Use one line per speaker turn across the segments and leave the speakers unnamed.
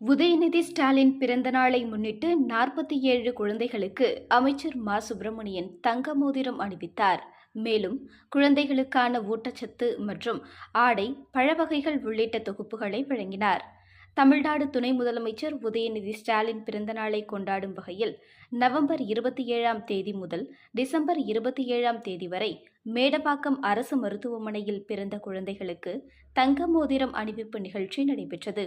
உதயநிதி ஸ்டாலின் பிறந்த நாளை முன்னிட்டு 47 குழந்தைகளுக்கு அமைச்சர் மா. சுப்பிரமணியன் தங்க மோதிரம் அணிவித்தார். மேலும் குழந்தைகளுக்கான ஊட்டச்சத்து மற்றும் ஆடை, பழவகைகள் உள்ளிட்ட தொகுப்புகளை வழங்கினார். தமிழ்நாடு துணை முதலமைச்சர் உதயநிதி ஸ்டாலின் பிறந்த நாளை கொண்டாடும் வகையில் நவம்பர் 27ஆம் தேதி முதல் டிசம்பர் 27ஆம் தேதி வரை மேடவாக்கம் அரசு மருத்துவமனையில் பிறந்த குழந்தைகளுக்கு தங்க மோதிரம் அணிவிப்பு நிகழ்ச்சி நடைபெற்றது.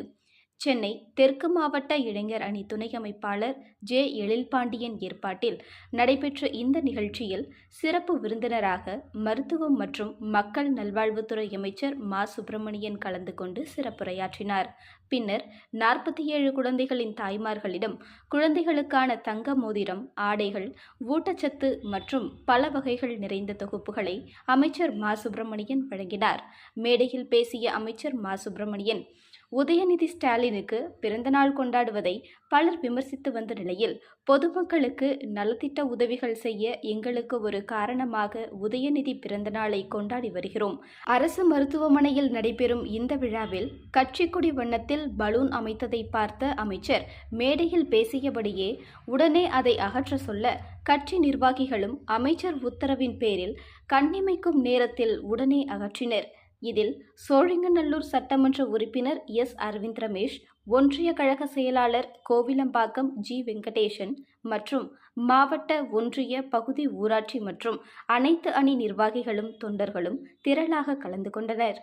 சென்னை தெற்கு மாவட்ட இளைஞர் அணி துணை அமைப்பாளர் ஜே. எழில்பாண்டியன் ஏற்பாட்டில் நடைபெற்ற இந்த நிகழ்ச்சியில் சிறப்பு விருந்தினராக மருத்துவம் மற்றும் மக்கள் நல்வாழ்வுத்துறை அமைச்சர் மா. சுப்பிரமணியன் கலந்து கொண்டு சிறப்புரையாற்றினார். பின்னர் 47 குழந்தைகளின் தாய்மார்களிடம் குழந்தைகளுக்கான தங்க மோதிரம், ஆடைகள், ஊட்டச்சத்து மற்றும் பல வகைகள் நிறைந்த தொகுப்புகளை அமைச்சர் மா. சுப்பிரமணியன் வழங்கினார். மேடையில் பேசிய அமைச்சர் மா. சுப்பிரமணியன், உதயநிதி ஸ்டாலினுக்கு பிறந்தநாள் கொண்டாடுவதை பலர் விமர்சித்து வந்த நிலையில் பொதுமக்களுக்கு நலத்திட்ட உதவிகள் செய்ய எங்களுக்கு ஒரு காரணமாக உதயநிதி பிறந்தநாளை கொண்டாடி வருகிறோம். அரசு மருத்துவமனையில் நடைபெறும் இந்த விழாவில் கட்சி கொடி வண்ணத்தில் பலூன் அமைத்ததை பார்த்த அமைச்சர் மேடையில் பேசியபடியே உடனே அதை அகற்ற சொல்ல கட்சி நிர்வாகிகளும் அமைச்சர் உத்தரவின் பேரில் கண்ணிமைக்கும் நேரத்தில் உடனே அகற்றினர். இதில் சோழிங்கநல்லூர் சட்டமன்ற உறுப்பினர் எஸ். அரவிந்த் ரமேஷ், ஒன்றிய கழக செயலாளர் கோவிலம்பாக்கம் ஜி. வெங்கடேசன் மற்றும் மாவட்ட, ஒன்றிய, பகுதி ஊராட்சி மற்றும் அனைத்து அணி நிர்வாகிகளும் தொண்டர்களும் திரளாக கலந்து கொண்டனர்.